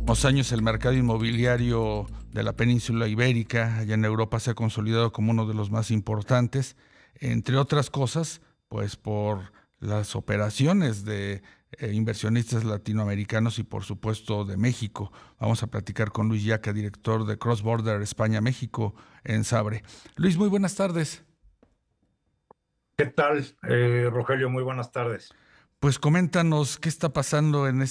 últimos años el mercado inmobiliario de la península ibérica, allá en Europa, se ha consolidado como uno de los más importantes, entre otras cosas, pues por las operaciones de inversionistas latinoamericanos y por supuesto de México. Vamos a platicar con Luis Yaca, director de Cross Border España-México en Sabre. Luis, muy buenas tardes. ¿Qué tal, Rogelio? Muy buenas tardes. Pues coméntanos qué está pasando en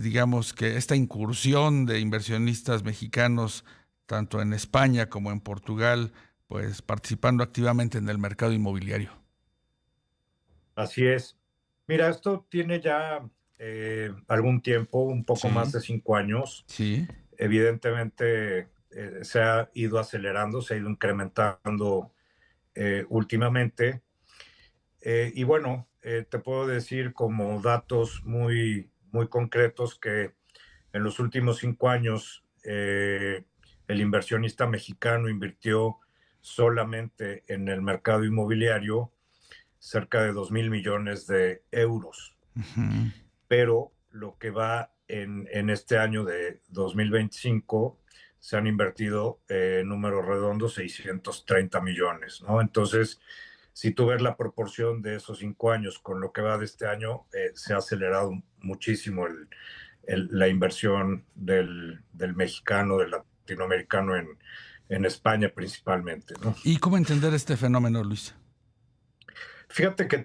digamos que esta incursión de inversionistas mexicanos, tanto en España como en Portugal, pues participando activamente en el mercado inmobiliario. Así es. Mira, esto tiene ya algún tiempo, un poco más Sí, de 5 años. sí. Evidentemente, se ha ido acelerando, se ha ido incrementando últimamente. Y bueno, te puedo decir como datos muy concretos que en los últimos 5 años el inversionista mexicano invirtió solamente en el mercado inmobiliario cerca de 2.000 millones de euros. Ujú. Pero lo que va en este año de 2025 se han invertido números redondos 630 millones, ¿no? Entonces, si tú ves la proporción de esos 5 años con lo que va de este año, se ha acelerado muchísimo la inversión del mexicano, del latinoamericano en España principalmente, ¿no? ¿Y cómo entender este fenómeno, Luis? Fíjate que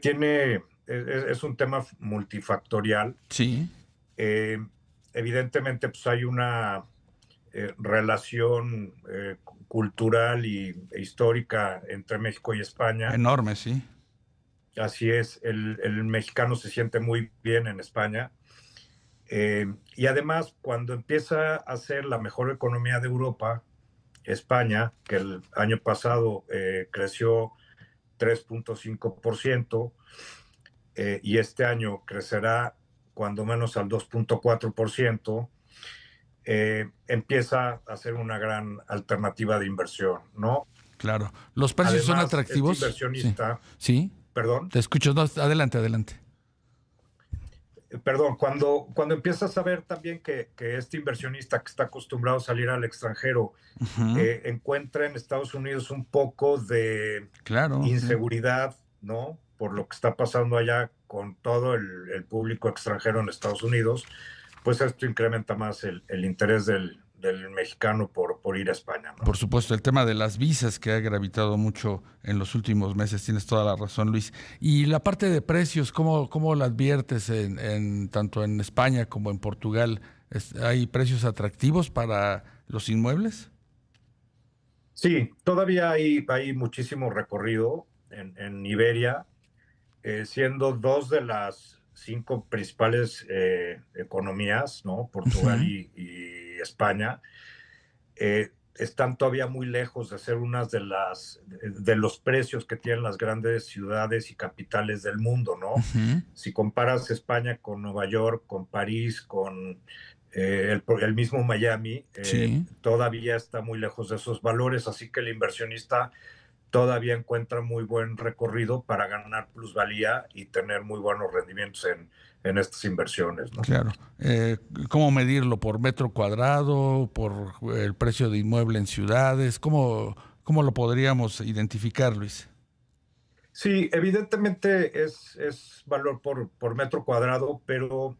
es un tema multifactorial. Sí, Eh, Evidentemente, pues hay una relación cultural e histórica entre México y España. enorme, sí. Así es, el mexicano se siente muy bien en España. Y además, cuando empieza a ser la mejor economía de Europa, España, que el año pasado creció 3.5%, y este año crecerá cuando menos al 2.4%, empieza a ser una gran alternativa de inversión, ¿no? Claro. ¿Los precios son Además, este atractivos? Sí. inversionista, Sí. perdón, Te escucho. No, adelante, adelante. cuando empiezas a ver también que este inversionista que está acostumbrado a salir al extranjero Ujú. encuentra en Estados Unidos un poco de Claro, sí. inseguridad, ¿no? Por lo que está pasando allá con todo el público extranjero en Estados Unidos, pues esto incrementa más el interés del mexicano por ir a España, ¿no? Por supuesto, el tema de las visas que ha gravitado mucho en los últimos meses, tienes toda la razón, Luis. Y la parte de precios, ¿cómo la adviertes tanto en España como en Portugal? ¿Hay precios atractivos para los inmuebles? Sí, todavía hay muchísimo recorrido en Iberia, siendo dos de las cinco principales economías, ¿no? Portugal Ujú. y España. Están todavía muy lejos de ser unas de los precios que tienen las grandes ciudades y capitales del mundo, ¿no? Ujú. Si comparas España con Nueva York, con París, con el mismo Miami, Sí. todavía está muy lejos de esos valores, así que el inversionista todavía encuentra muy buen recorrido para ganar plusvalía y tener muy buenos rendimientos en estas inversiones, ¿no? Claro. ¿Cómo medirlo? ¿Por metro cuadrado? ¿Por el precio de inmueble en ciudades? ¿Cómo lo podríamos identificar, Luis? Sí, evidentemente es valor por metro cuadrado, pero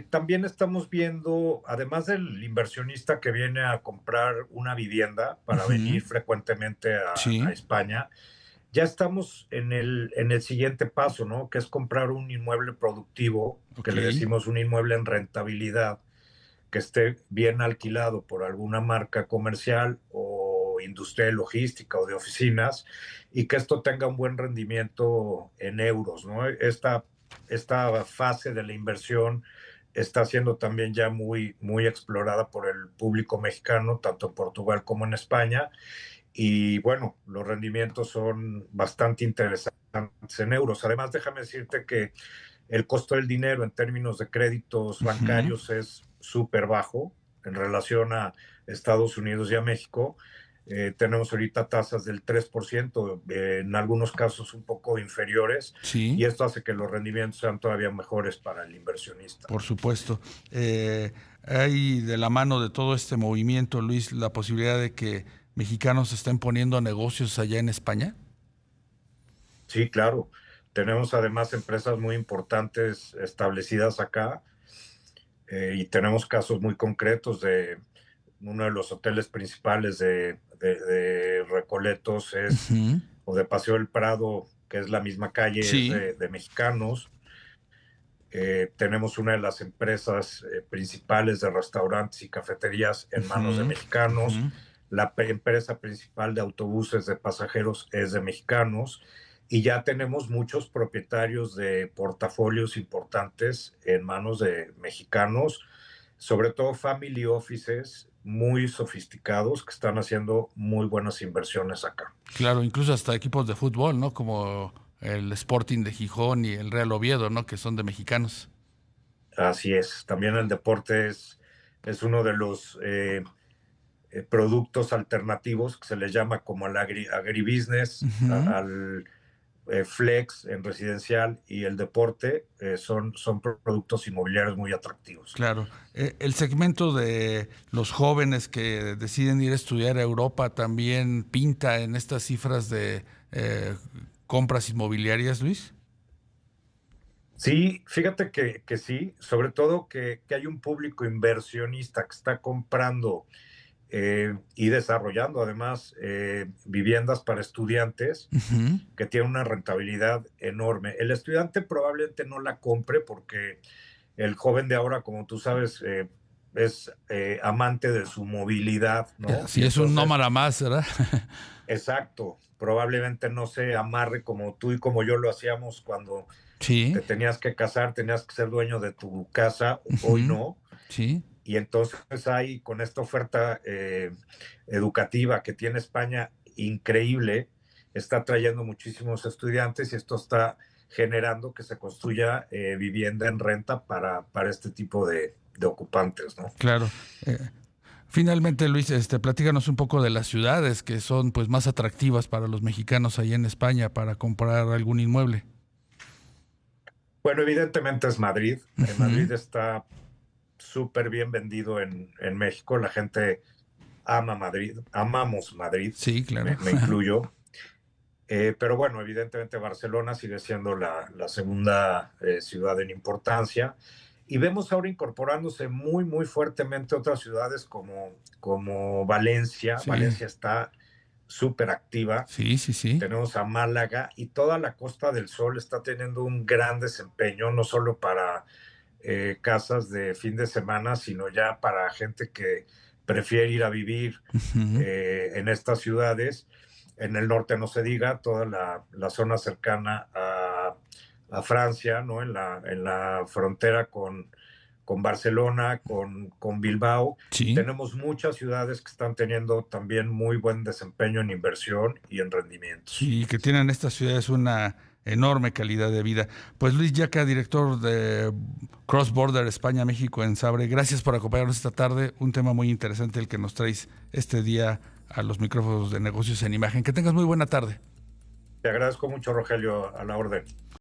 también estamos viendo, además del inversionista que viene a comprar una vivienda para Ujú. venir frecuentemente a Sí, España, ya estamos en el siguiente paso, ¿no? Que es comprar un inmueble productivo, que ok. le decimos un inmueble en rentabilidad, que esté bien alquilado por alguna marca comercial o industria logística o de oficinas, y que esto tenga un buen rendimiento en euros, ¿no? Esta fase de la inversión está siendo también ya muy explorada por el público mexicano, tanto en Portugal como en España, y bueno, los rendimientos son bastante interesantes en euros. Además, déjame decirte que el costo del dinero en términos de créditos Ujú. bancarios es súper bajo en relación a Estados Unidos y a México. Tenemos ahorita tasas del 3%, en algunos casos un poco inferiores, Sí, y esto hace que los rendimientos sean todavía mejores para el inversionista. por supuesto. Hay de la mano de todo este movimiento, Luis, la posibilidad de que mexicanos estén poniendo negocios allá en España. Sí, claro. Tenemos además empresas muy importantes establecidas acá, y tenemos casos muy concretos de uno de los hoteles principales de Recoletos Ujú. o de Paseo del Prado, que es la misma calle, es Sí. de mexicanos. Tenemos una de las empresas principales de restaurantes y cafeterías en manos de Ujú, mexicanos. ujú. La empresa principal de autobuses de pasajeros es de mexicanos. Y ya tenemos muchos propietarios de portafolios importantes en manos de mexicanos, sobre todo family offices muy sofisticados que están haciendo muy buenas inversiones acá. Claro, incluso hasta equipos de fútbol, ¿no? Como el Sporting de Gijón y el Real Oviedo, ¿no? Que son de mexicanos. Así es. También el deporte es uno de los productos alternativos que se les llama como al agribusiness, Ujú. al flex en residencial, y el deporte son productos inmobiliarios muy atractivos. Claro. El segmento de los jóvenes que deciden ir a estudiar a Europa también pinta en estas cifras de compras inmobiliarias, Luis. Sí, fíjate que sí, sobre todo que hay un público inversionista que está comprando y desarrollando además viviendas para estudiantes Ujú. que tienen una rentabilidad enorme. El estudiante probablemente no la compre porque el joven de ahora, como tú sabes, es amante de su movilidad, ¿no? Si Y es un entonces, nómada más, ¿verdad? exacto, probablemente no se amarre como tú y como yo lo hacíamos cuando Sí. te tenías que casar, tenías que ser dueño de tu casa, hoy Ujú. no. Sí. Y entonces hay con esta oferta educativa que tiene España increíble, está trayendo muchísimos estudiantes y esto está generando que se construya vivienda en renta para este tipo de ocupantes, ¿no? Claro. Eh, Finalmente, Luis, platícanos un poco de las ciudades que son pues más atractivas para los mexicanos ahí en España para comprar algún inmueble. Bueno, evidentemente es Madrid. Ujú. Madrid está súper bien vendido en México. La gente ama Madrid, amamos Madrid, Sí, claro. me incluyo. Pero bueno, evidentemente Barcelona sigue siendo la segunda ciudad en importancia. Y vemos ahora incorporándose muy fuertemente otras ciudades como Valencia. Sí, Valencia está súper activa. sí, sí, sí. Tenemos a Málaga y toda la Costa del Sol está teniendo un gran desempeño, no solo para casas de fin de semana, sino ya para gente que prefiere ir a vivir Ujú. en estas ciudades. En el norte no se diga, toda la zona cercana a Francia, ¿no? En la frontera con Barcelona, con Bilbao. Sí. Tenemos muchas ciudades que están teniendo también muy buen desempeño en inversión y en rendimientos. Sí, que tienen estas ciudades una enorme calidad de vida. Pues Luis Yaca, director de Cross Border España-México en Sabre, gracias por acompañarnos esta tarde. Un tema muy interesante el que nos traes este día a los micrófonos de negocios en imagen. Que tengas muy buena tarde. Te agradezco mucho, Rogelio, a la orden.